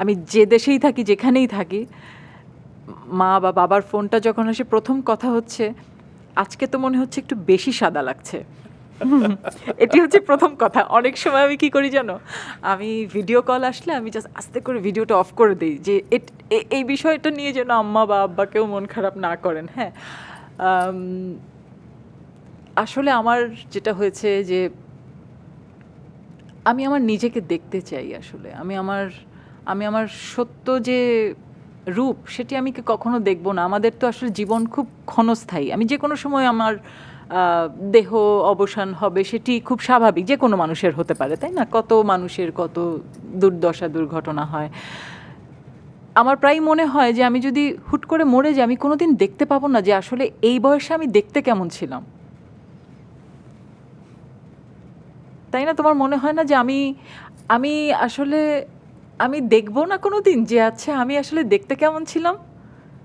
আমি যে দেশেই থাকি, যেখানেই থাকি, মা বা বাবার ফোনটা যখন আসে প্রথম কথা হচ্ছে, আজকে তো মনে হচ্ছে একটু বেশি সাদা লাগছে। এটি হচ্ছে প্রথম কথা। অনেক সময় আমি কি করি জানো, আমি ভিডিও কল আসলে আমি জাস্ট আস্তে করে ভিডিওটা অফ করে দিই, যে এই বিষয়টা নিয়ে যেন আম্মা বা আব্বাকেও মন খারাপ না করেন। হ্যাঁ, আম, আসলে আমার যেটা হয়েছে যে আমি আমার নিজেকে দেখতে চাই। আসলে আমি আমার সত্য যে রূপ, সেটি আমি কি কখনো দেখবো না। আমাদের তো আসলে জীবন খুব ক্ষণস্থায়ী। আমি যে কোনো সময় আমার দেহ অবসান হবে, সেটি খুব স্বাভাবিক, যে কোনো মানুষের হতে পারে, তাই না? কত মানুষের কত দুর্দশা দুর্ঘটনা হয়। আমার প্রায় মনে হয় যে আমি যদি হুট করে মরে যাই, আমি কোনোদিন দেখতে পাবো না যে আসলে এই বয়সে আমি দেখতে কেমন ছিলাম। তাই না? তোমার মনে হয় না যে আমি আমি আসলে আমি দেখবো না কোনো দিন যে আচ্ছা আমি আসলে দেখতে কেমন ছিলাম?